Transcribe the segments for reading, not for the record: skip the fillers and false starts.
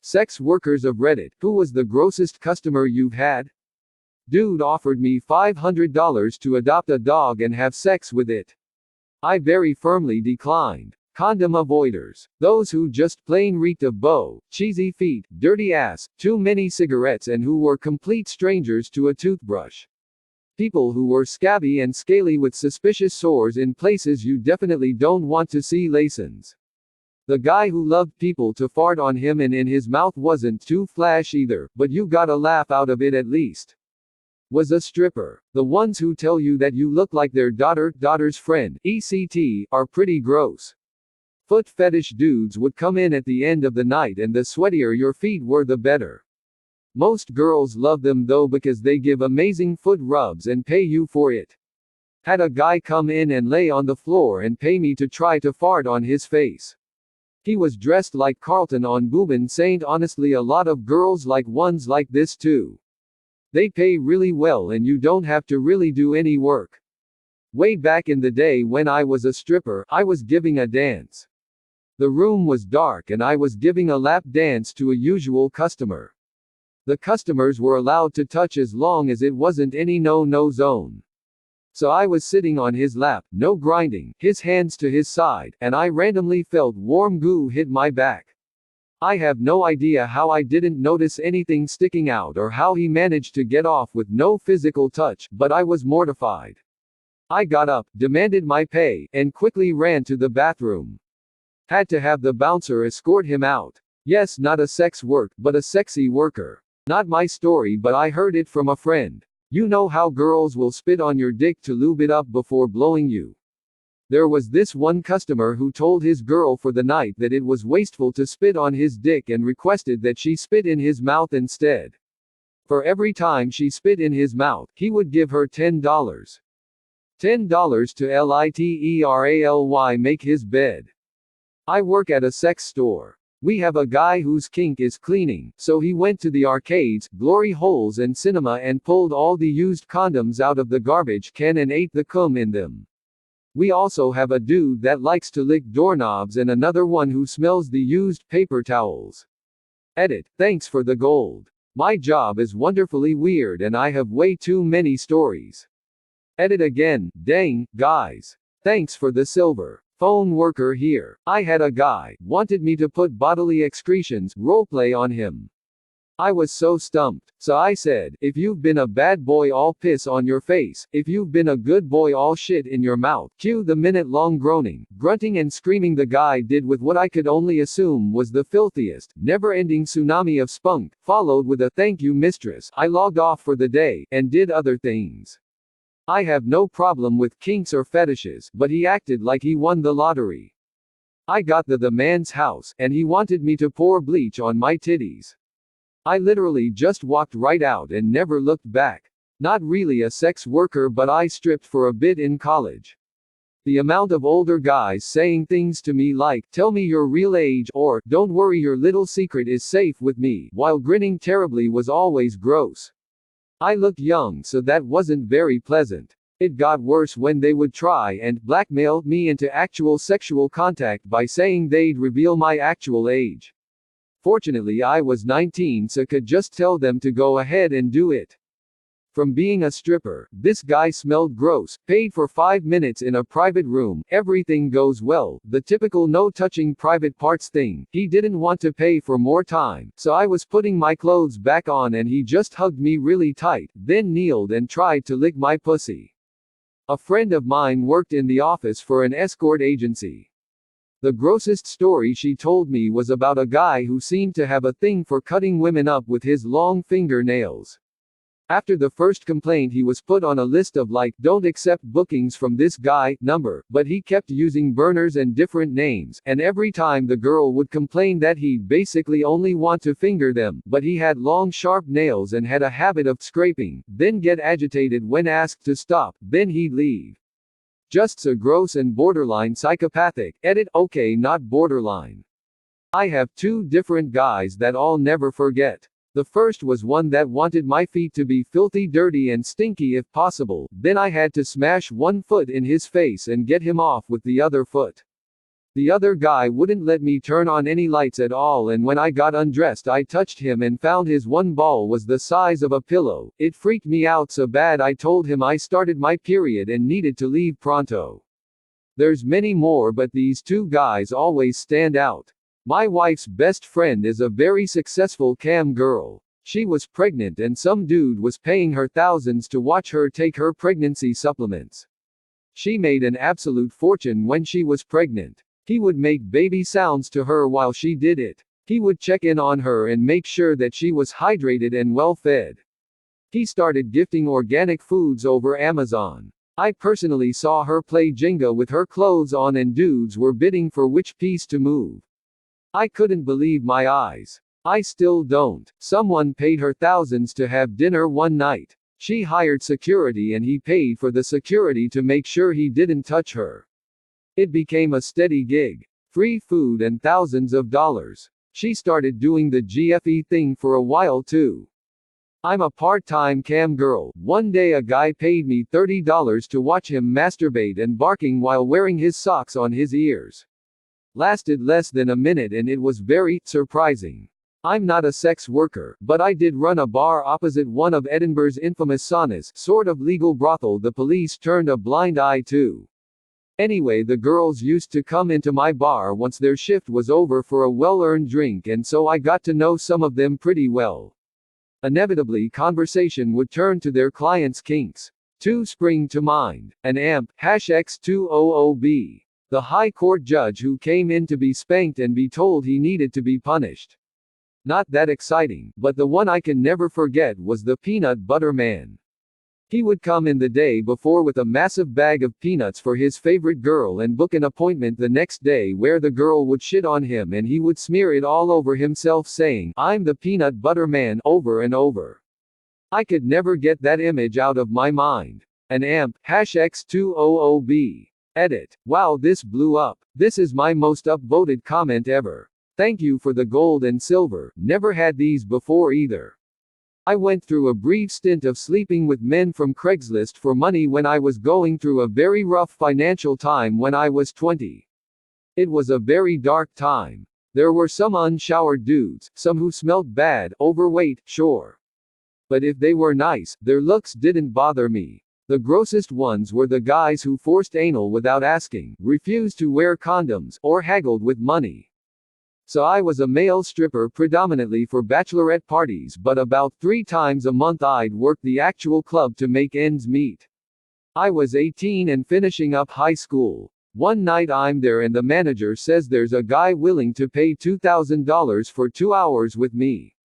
Sex workers of Reddit, who was the grossest customer you've had? Dude offered me $500 to adopt a dog and have sex with it. I very firmly declined. Condom avoiders. Those who just plain reeked of beau, cheesy feet, dirty ass, too many cigarettes, and who were complete strangers to a toothbrush. People who were scabby and scaly with suspicious sores in places you definitely don't want to see. Lasons. The guy who loved people to fart on him and in his mouth wasn't too flash either, but you got a laugh out of it at least. Was a stripper. The ones who tell you that you look like their daughter's friend, ECT, are pretty gross. Foot fetish dudes would come in at the end of the night, and the sweatier your feet were the better. Most girls love them though because they give amazing foot rubs and pay you for it. Had a guy come in and lay on the floor and pay me to try to fart on his face. He was dressed like Carlton on Bourbon Saint. Honestly, a lot of girls like ones like this too. They pay really well and you don't have to really do any work. Way back in the day when I was a stripper, I was giving a dance. The room was dark and I was giving a lap dance to a usual customer. The customers were allowed to touch as long as it wasn't any no-no zone. So I was sitting on his lap, no grinding, his hands to his side, and I randomly felt warm goo hit my back. I have no idea how I didn't notice anything sticking out or how he managed to get off with no physical touch, but I was mortified. I got up, demanded my pay, and quickly ran to the bathroom. Had to have the bouncer escort him out. Yes, not a sex work, but a sexy worker. Not my story, but I heard it from a friend. You know how girls will spit on your dick to lube it up before blowing you. There was this one customer who told his girl for the night that it was wasteful to spit on his dick and requested that she spit in his mouth instead. For every time she spit in his mouth, he would give her $10. $10 to literally make his bed. I work at a sex store. We have a guy whose kink is cleaning, so he went to the arcades, glory holes and cinema and pulled all the used condoms out of the garbage can and ate the cum in them. We also have a dude that likes to lick doorknobs and another one who smells the used paper towels. Edit. Thanks for the gold. My job is wonderfully weird and I have way too many stories. Edit again. Dang, guys. Thanks for the silver. Phone worker here. I had a guy wanted me to put bodily excretions roleplay on him. I was so stumped. So I said, if you've been a bad boy, all piss on your face. If you've been a good boy, all shit in your mouth. Cue the minute-long groaning, grunting and screaming the guy did with what I could only assume was the filthiest, never-ending tsunami of spunk, followed with a thank you mistress. I logged off for the day, and did other things. I have no problem with kinks or fetishes, but he acted like he won the lottery. I got the man's house, and he wanted me to pour bleach on my titties. I literally just walked right out and never looked back. Not really a sex worker, but I stripped for a bit in college. The amount of older guys saying things to me like, tell me your real age, or, don't worry, your little secret is safe with me, while grinning terribly was always gross. I looked young, so that wasn't very pleasant. It got worse when they would try and blackmail me into actual sexual contact by saying they'd reveal my actual age. Fortunately, I was 19, so could just tell them to go ahead and do it. From being a stripper, this guy smelled gross, paid for 5 minutes in a private room, everything goes well, the typical no touching private parts thing. He didn't want to pay for more time, so I was putting my clothes back on and he just hugged me really tight, then kneeled and tried to lick my pussy. A friend of mine worked in the office for an escort agency. The grossest story she told me was about a guy who seemed to have a thing for cutting women up with his long fingernails. After the first complaint, he was put on a list of like, don't accept bookings from this guy number, but he kept using burners and different names, and every time the girl would complain that he'd basically only want to finger them, but he had long sharp nails and had a habit of scraping, then get agitated when asked to stop, then he'd leave. Just so gross and borderline psychopathic. Edit. Okay, not borderline. I have 2 different guys that I'll never forget. The first was one that wanted my feet to be filthy, dirty and stinky if possible, then I had to smash one foot in his face and get him off with the other foot. The other guy wouldn't let me turn on any lights at all, and when I got undressed I touched him and found his one ball was the size of a pillow. It freaked me out so bad I told him I started my period and needed to leave pronto. There's many more, but these two guys always stand out. My wife's best friend is a very successful cam girl. She was pregnant and some dude was paying her thousands to watch her take her pregnancy supplements. She made an absolute fortune when she was pregnant. He would make baby sounds to her while she did it. He would check in on her and make sure that she was hydrated and well fed. He started gifting organic foods over Amazon. I personally saw her play Jenga with her clothes on and dudes were bidding for which piece to move. I couldn't believe my eyes. I still don't. Someone paid her thousands to have dinner one night. She hired security and he paid for the security to make sure he didn't touch her. It became a steady gig. Free food and thousands of dollars. She started doing the GFE thing for a while too. I'm a part-time cam girl. One day a guy paid me $30 to watch him masturbate and barking while wearing his socks on his ears. Lasted less than a minute and it was very surprising. I'm not a sex worker, but I did run a bar opposite one of Edinburgh's infamous saunas, sort of legal brothel the police turned a blind eye to. Anyway, the girls used to come into my bar once their shift was over for a well-earned drink, and so I got to know some of them pretty well. Inevitably, conversation would turn to their clients' kinks. Two spring to mind. An amp, #X200B. The high court judge who came in to be spanked and be told he needed to be punished. Not that exciting, but the one I can never forget was the peanut butter man. He would come in the day before with a massive bag of peanuts for his favorite girl and book an appointment the next day where the girl would shit on him and he would smear it all over himself saying, "I'm the peanut butter man," over and over. I could never get that image out of my mind. An amp, #X200B. Edit. Wow, this blew up. This is my most upvoted comment ever. Thank you for the gold and silver. Never had these before either. I went through a brief stint of sleeping with men from Craigslist for money when I was going through a very rough financial time when I was 20. It was a very dark time. There were some unshowered dudes, some who smelled bad, overweight, sure. But if they were nice, their looks didn't bother me. The grossest ones were the guys who forced anal without asking, refused to wear condoms, or haggled with money. So I was a male stripper predominantly for bachelorette parties, but about 3 times a month I'd work the actual club to make ends meet. I was 18 and finishing up high school. One night I'm there and the manager says there's a guy willing to pay $2,000 for 2 hours with me.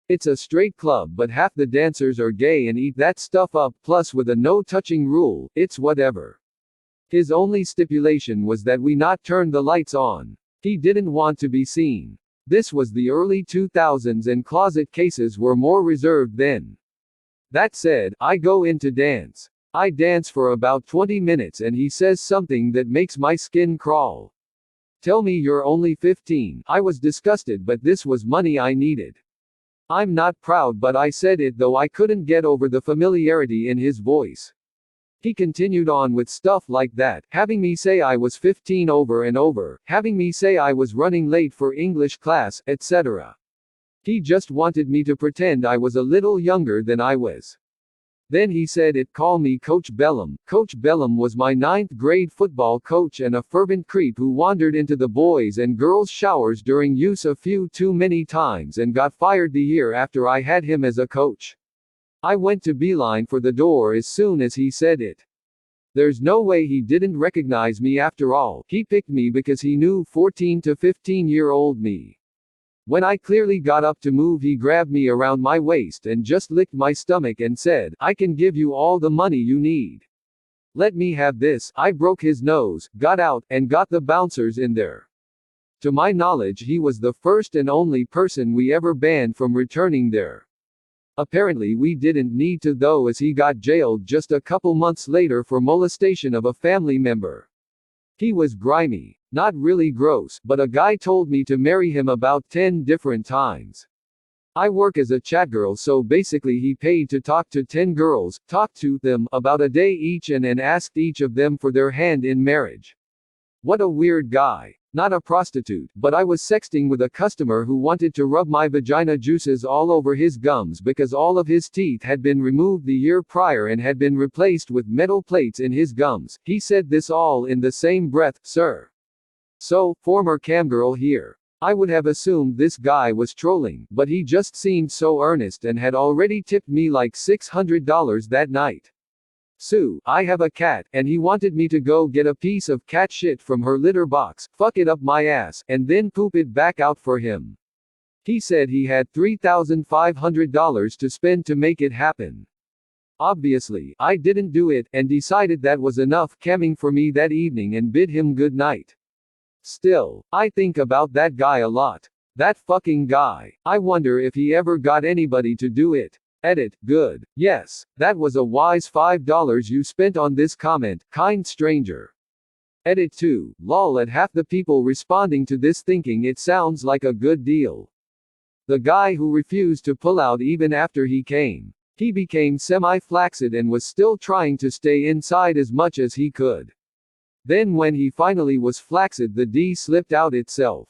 It's a straight club but half the dancers are gay and eat that stuff up, plus with a no touching rule, it's whatever. His only stipulation was that we not turn the lights on. He didn't want to be seen. This was the early 2000s and closet cases were more reserved then. That said, I go in to dance. I dance for about 20 minutes and he says something that makes my skin crawl. "Tell me you're only 15. I was disgusted, but this was money I needed. I'm not proud, but I said it, though I couldn't get over the familiarity in his voice. He continued on with stuff like that, having me say I was 15 over and over, having me say I was running late for English class, etc. He just wanted me to pretend I was a little younger than I was. Then he said it, call me Coach Bellum. Coach Bellum was my 9th grade football coach and a fervent creep who wandered into the boys' and girls' showers during use a few too many times and got fired the year after I had him as a coach. I went to beeline for the door as soon as he said it. There's no way he didn't recognize me after all. He picked me because he knew 14 to 15-year-old me. When I clearly got up to move, he grabbed me around my waist and just licked my stomach and said, "I can give you all the money you need. Let me have this." I broke his nose, got out, and got the bouncers in there. To my knowledge, he was the first and only person we ever banned from returning there. Apparently we didn't need to though, as he got jailed just a couple months later for molestation of a family member. He was grimy. Not really gross, but a guy told me to marry him about 10 different times. I work as a chat girl, so basically he paid to talk to 10 girls, talked to them about a day each and asked each of them for their hand in marriage. What a weird guy. Not a prostitute, but I was sexting with a customer who wanted to rub my vagina juices all over his gums because all of his teeth had been removed the year prior and had been replaced with metal plates in his gums. He said this all in the same breath, sir. So, former camgirl here. I would have assumed this guy was trolling, but he just seemed so earnest and had already tipped me like $600 that night. Sue, I have a cat, and he wanted me to go get a piece of cat shit from her litter box, fuck it up my ass, and then poop it back out for him. He said he had $3,500 to spend to make it happen. Obviously, I didn't do it, and decided that was enough camming for me that evening and bid him good night. Still, I think about that guy a lot. That fucking guy. I wonder if he ever got anybody to do it. Edit, good. Yes, that was a wise $5 you spent on this comment, kind stranger. Edit 2, lol at half the people responding to this thinking it sounds like a good deal. The guy who refused to pull out even after he came. He became semi-flaccid and was still trying to stay inside as much as he could. Then when he finally was flaccid the D slipped out itself.